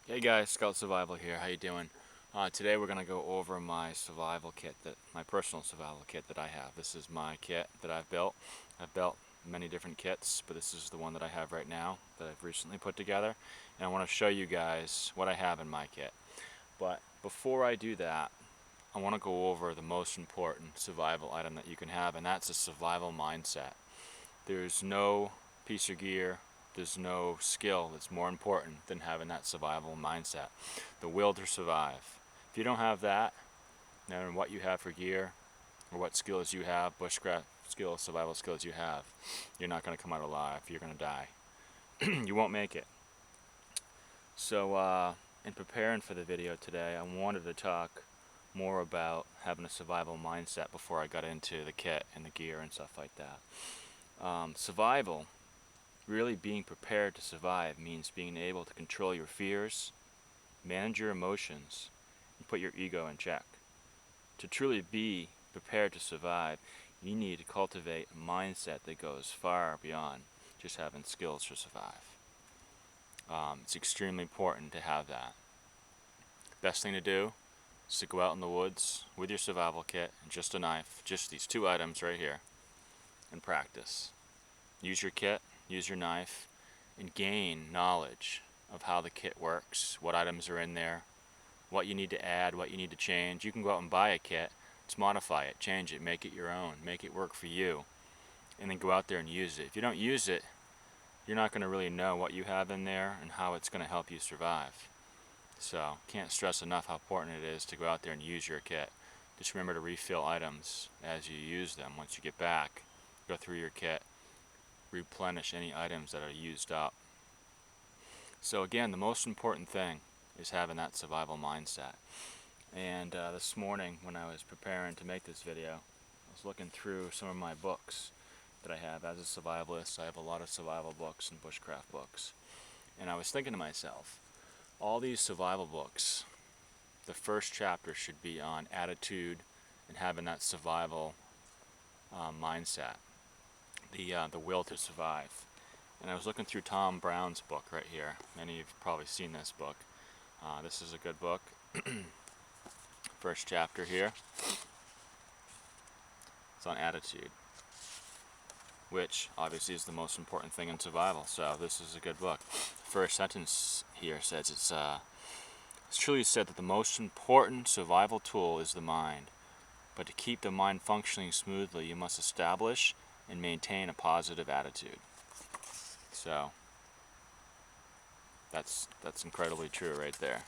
Hey guys, Scout Survival here. How you doing? Today we're gonna go over my survival kit, my personal survival kit that I have. This is my kit that I've built. I've built many different kits, but this is the one that I have right now that I've recently put together. And I want to show you guys what I have in my kit. But before I do that, I want to go over the most important survival item that you can have, and that's a survival mindset. There's no piece of gear, there's no skill that's more important than having that survival mindset. The will to survive. If you don't have that, no matter what you have for gear or what skills you have, bushcraft skills, survival skills you have, you're not going to come out alive. You're going to die. You won't make it. So, in preparing for the video today, I wanted to talk more about having a survival mindset before I got into the kit and the gear and stuff like that. Survival, really being prepared to survive, means being able to control your fears, manage your emotions, and put your ego in check. To truly be prepared to survive, you need to cultivate a mindset that goes far beyond just having skills to survive. It's extremely important to have that. Best thing to do is to go out in the woods with your survival kit and just a knife, just these two items right here, and practice. Use your kit, use your knife, and gain knowledge of how the kit works, what items are in there, what you need to add, what you need to change. You can go out and buy a kit, just modify it, change it, make it your own, make it work for you, and then go out there and use it. If you don't use it, you're not going to really know what you have in there and how it's going to help you survive. So, can't stress enough how important it is to go out there and use your kit. Just remember to refill items as you use them. Once you get back, go through your kit, replenish any items that are used up. So again, the most important thing is having that survival mindset. And this morning when I was preparing to make this video, I was looking through some of my books that I have. As a survivalist, I have a lot of survival books and bushcraft books. And I was thinking to myself, all these survival books, the first chapter should be on attitude and having that survival mindset, the will to survive. And I was looking through Tom Brown's book right here. Many of you have probably seen this book. This is a good book. First chapter here. It's on attitude, which obviously is the most important thing in survival. So this is a good book. The first sentence here says it's truly said that the most important survival tool is the mind. But to keep the mind functioning smoothly, you must establish and maintain a positive attitude. So that's incredibly true right there.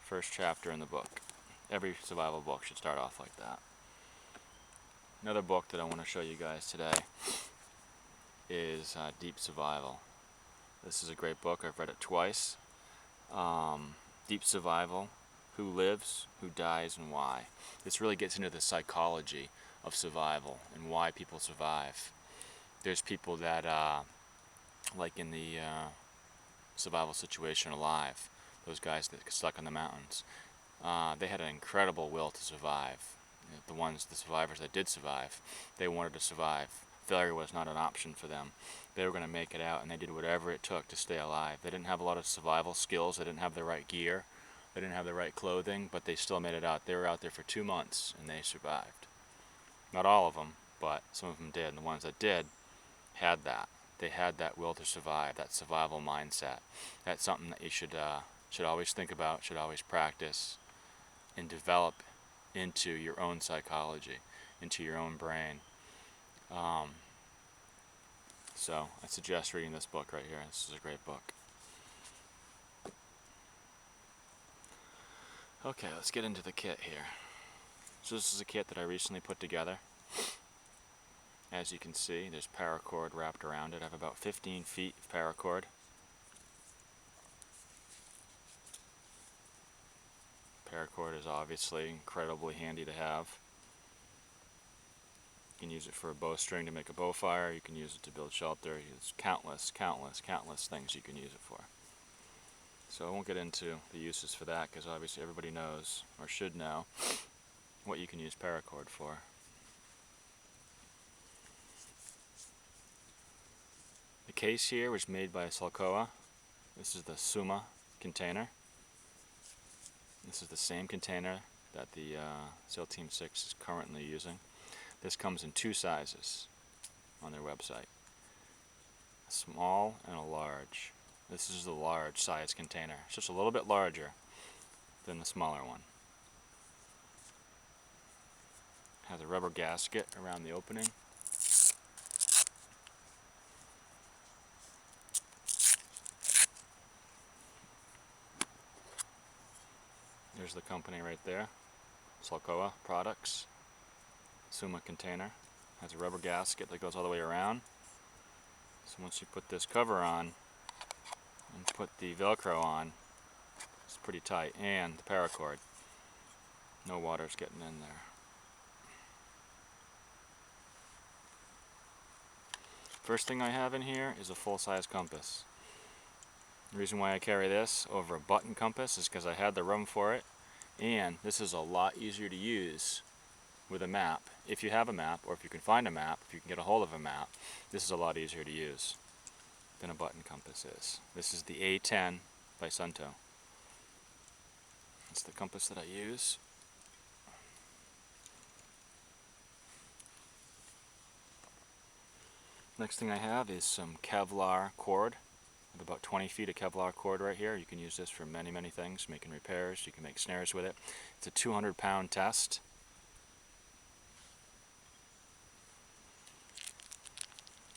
First chapter in the book. Every survival book should start off like that. Another book that I want to show you guys today is Deep Survival. This is a great book. I've read it twice. Deep Survival, Who Lives, Who Dies, and Why. This really gets into the psychology of survival and why people survive. There's people that, like in the survival situation Alive, those guys that get stuck in the mountains, they had an incredible will to survive. The survivors that did survive, they wanted to survive. Failure was not an option for them. They were going to make it out, and they did whatever it took to stay alive. They didn't have a lot of survival skills. They didn't have the right gear. They didn't have the right clothing, but they still made it out. They were out there for 2 months, and they survived. Not all of them, but some of them did. And the ones that did had that. They had that will to survive, that survival mindset. That's something that you should always think about, should always practice, and develop into your own psychology, into your own brain. So I suggest reading this book right here. This is a great book. Okay, let's get into the kit here. So this is a kit that I recently put together. As you can see, there's paracord wrapped around it. I have about 15 feet of paracord. Paracord is obviously incredibly handy to have. You can use it for a bowstring to make a bow fire. You can use it to build shelter. There's countless things you can use it for. So I won't get into the uses for that because obviously everybody knows, or should know, what you can use paracord for. The case here was made by Salcoa. This is the Suma container. This is the same container that the SEAL Team 6 is currently using. This comes in 2 sizes on their website. A small and a large. This is the large size container. It's just a little bit larger than the smaller one. Has a rubber gasket around the opening. There's the company right there. Salcoa Products. Suma container. Has a rubber gasket that goes all the way around. So once you put this cover on and put the Velcro on, it's pretty tight, and the paracord. No water's getting in there. First thing I have in here is a full-size compass. The reason why I carry this over a button compass is because I had the room for it, and this is a lot easier to use with a map. If you have a map, or if you can find a map, if you can get a hold of a map, this is a lot easier to use than a button compass is. This is the A10 by Sunto. It's the compass that I use. Next thing I have is some Kevlar cord. I have about 20 feet of Kevlar cord right here. You can use this for many, many things. Making repairs, you can make snares with it. It's a 200-pound test.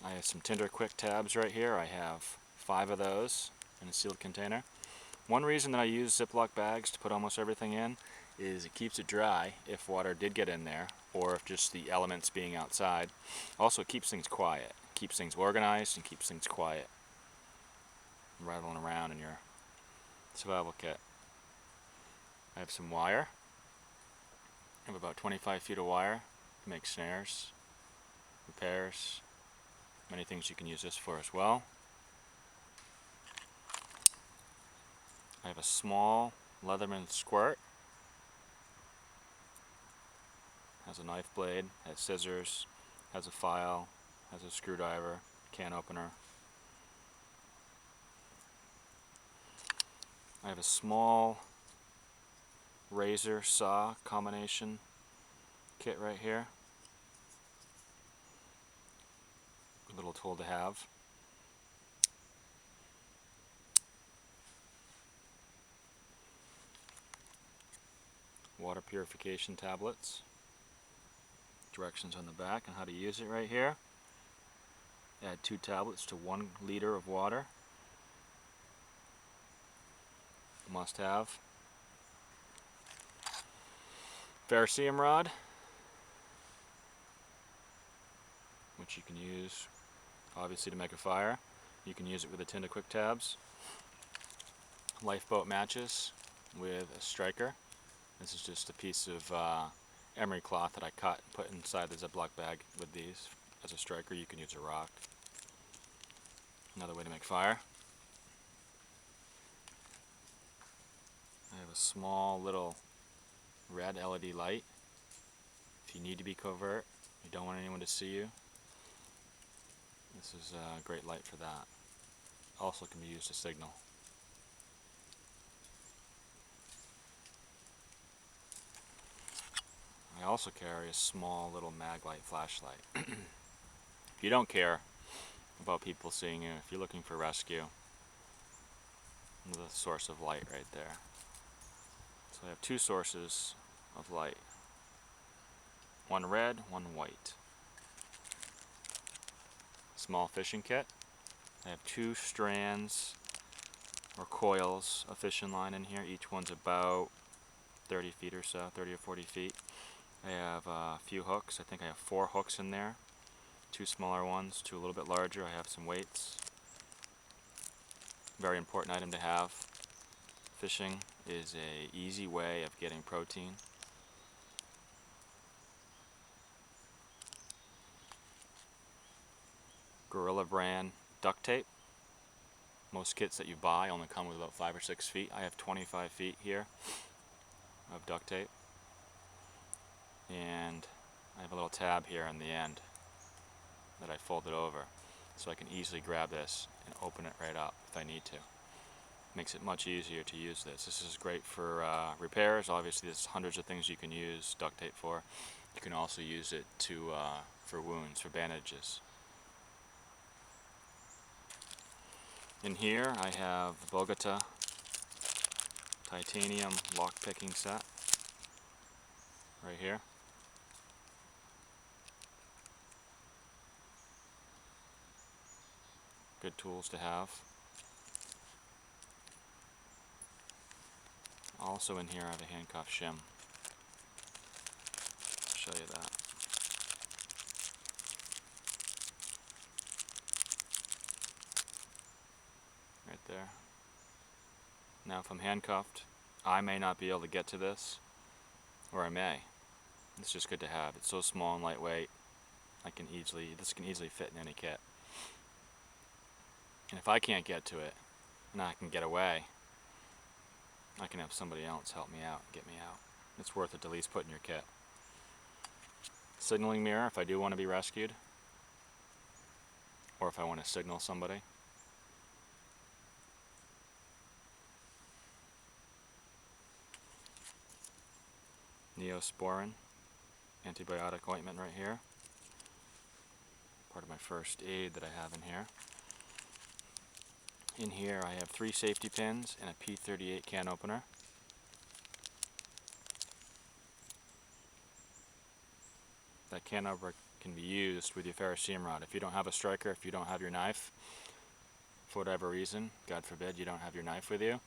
I have some Tinder Quick tabs right here. I have 5 of those in a sealed container. One reason that I use Ziploc bags to put almost everything in is it keeps it dry if water did get in there, or if just the elements being outside. Also, it keeps things quiet, keeps things organized, and keeps things quiet. Rattling around in your survival kit. I have some wire. I have about 25 feet of wire to make snares, repairs, many things you can use this for as well. I have a small Leatherman squirt. Has a knife blade, has scissors, has a file, has a screwdriver, can opener. I have a small razor saw combination kit right here. A little tool to have. Water purification tablets. Directions on the back on how to use it right here. Add 2 tablets to 1 liter of water. Must have. Ferrocerium rod, which you can use obviously to make a fire. You can use it with the Tinder Quick tabs. Lifeboat matches with a striker. This is just a piece of emery cloth that I cut and put inside the Ziploc bag with these. As a striker, you can use a rock. Another way to make fire. I have a small little red LED light. If you need to be covert, you don't want anyone to see you, this is a great light for that. Also can be used to signal. I also carry a small little mag light flashlight. If you don't care about people seeing you, if you're looking for rescue, the source of light right there. So I have 2 sources of light. One red, one white. Small fishing kit. I have 2 strands or coils of fishing line in here. Each one's about 30 feet or so, 30 or 40 feet. I have a few hooks. I think I have 4 hooks in there. 2 smaller ones, 2 a little bit larger. I have some weights. Very important item to have. Fishing is an easy way of getting protein. Gorilla brand duct tape. Most kits that you buy only come with about 5 or 6 feet. I have 25 feet here of duct tape. And I have a little tab here on the end that I folded over so I can easily grab this and open it right up if I need to. Makes it much easier to use this. This is great for repairs. Obviously there's hundreds of things you can use duct tape for. You can also use it to for wounds, for bandages. In here I have the Bogota titanium lock picking set right here. Good tools to have. Also in here I have a handcuff shim. I'll show you that. Right there. Now if I'm handcuffed, I may not be able to get to this, or I may. It's just good to have. It's so small and lightweight, this can easily fit in any kit. And if I can't get to it, and I can get away, I can have somebody else help me out and get me out. It's worth it to at least put in your kit. Signaling mirror if I do want to be rescued, or if I want to signal somebody. Neosporin antibiotic ointment right here. Part of my first aid that I have in here. In here I have 3 safety pins and a P38 can opener. That can opener can be used with your ferrocerium rod. If you don't have a striker, if you don't have your knife, for whatever reason, God forbid you don't have your knife with you,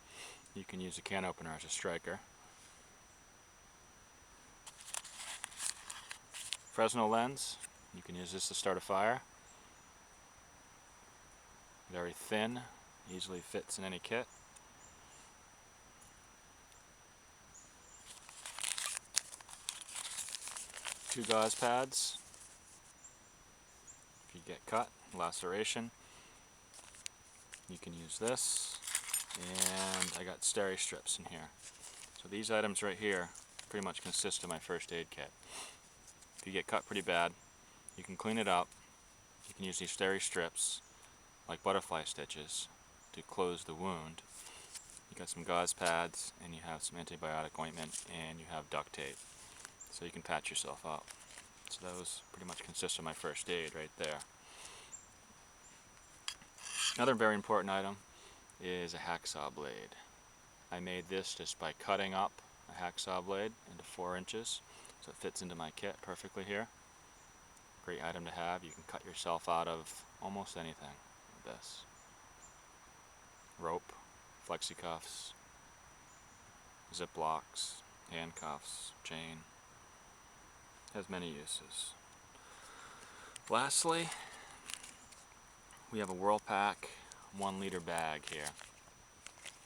you can use a can opener as a striker. Fresnel lens, you can use this to start a fire. Very thin, easily fits in any kit. Two gauze pads. If you get cut, laceration, you can use this. And I got SERE strips in here. So these items right here pretty much consist of my first aid kit. If you get cut pretty bad, you can clean it up. You can use these SERE strips like butterfly stitches to close the wound. You got some gauze pads, and you have some antibiotic ointment, and you have duct tape, so you can patch yourself up. So those pretty much consist of my first aid right there. Another very important item is a hacksaw blade. I made this just by cutting up a hacksaw blade into 4 inches, so it fits into my kit perfectly here. Great item to have. You can cut yourself out of almost anything with this. Rope, flexi cuffs, zip locks, handcuffs, chain. Has many uses. Lastly, we have a Whirl-Pack 1 liter bag here.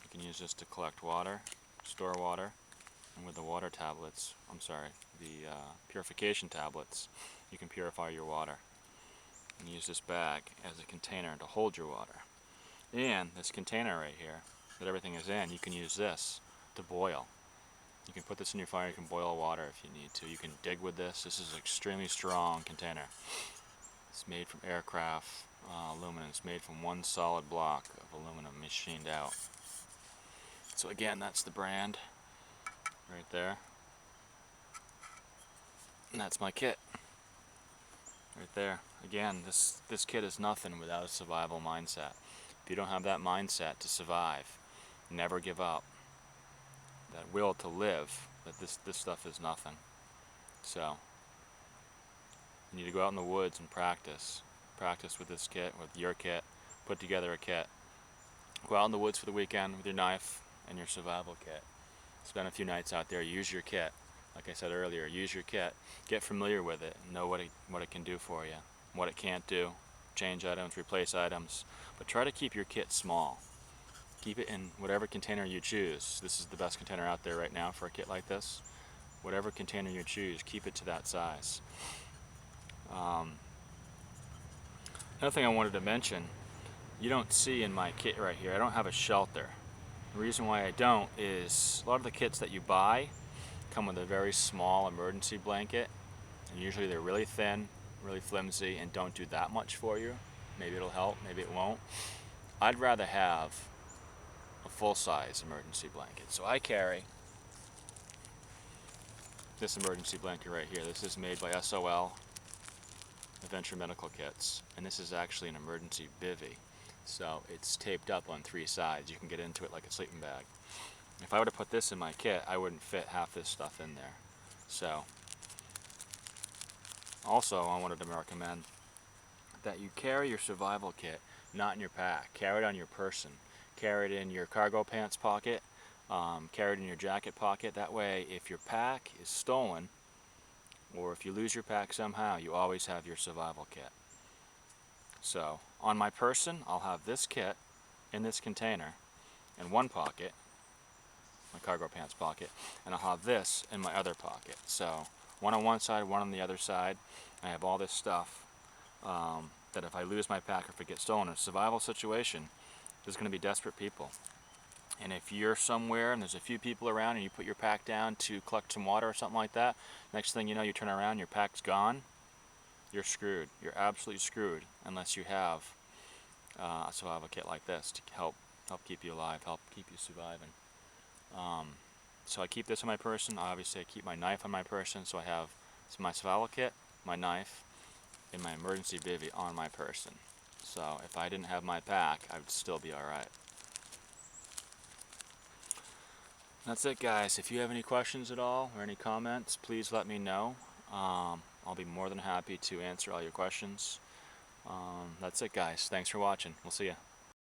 You can use this to collect water, store water, and with the water tablets, the purification tablets, you can purify your water. And use this bag as a container to hold your water. And this container right here that everything is in, you can use this to boil. You can put this in your fire, you can boil water if you need to. You can dig with this. This is an extremely strong container. It's made from aircraft aluminum. It's made from one solid block of aluminum machined out. So again, that's the brand right there. And that's my kit right there. Again, this kit is nothing without a survival mindset. If you don't have that mindset to survive, never give up, that will to live, that this stuff is nothing. So you need to go out in the woods and practice with this kit, with your kit. Put together a kit. Go out in the woods for the weekend with your knife and your survival kit. Spend a few nights out there. Use your kit. Like I said earlier, use your kit. Get familiar with it. Know what it can do for you, what it can't do. Change items, replace items. But try to keep your kit small. Keep it in whatever container you choose. This is the best container out there right now for a kit like this. Whatever container you choose, keep it to that size. Another thing I wanted to mention, you don't see in my kit right here, I don't have a shelter. The reason why I don't is a lot of the kits that you buy come with a very small emergency blanket, and usually they're really thin, really flimsy, and don't do that much for you. Maybe it'll help, maybe it won't. I'd rather have a full-size emergency blanket. So I carry this emergency blanket right here. This is made by SOL, Adventure Medical Kits, and this is actually an emergency bivvy. So it's taped up on 3 sides. You can get into it like a sleeping bag. If I were to put this in my kit, I wouldn't fit half this stuff in there. So also I wanted to recommend that you carry your survival kit not in your pack. Carry it on your person. Carry it in your cargo pants pocket. Carry it in your jacket pocket. That way, if your pack is stolen, or if you lose your pack somehow, you always have your survival kit. So, on my person, I'll have this kit in this container in one pocket, my cargo pants pocket, and I'll have this in my other pocket. So, one on one side, one on the other side. I have all this stuff that if I lose my pack or if it gets stolen in a survival situation, there's going to be desperate people. And if you're somewhere and there's a few people around and you put your pack down to collect some water or something like that, next thing you know, you turn around, your pack's gone, you're screwed. You're absolutely screwed unless you have a survival kit like this to help keep you alive, help keep you surviving. So I keep this on my person. Obviously I keep my knife on my person, so I have my survival kit, my knife, and my emergency bivvy on my person. So if I didn't have my pack, I would still be alright. That's it, guys. If you have any questions at all or any comments, please let me know. I'll be more than happy to answer all your questions. That's it, guys. Thanks for watching. We'll see ya.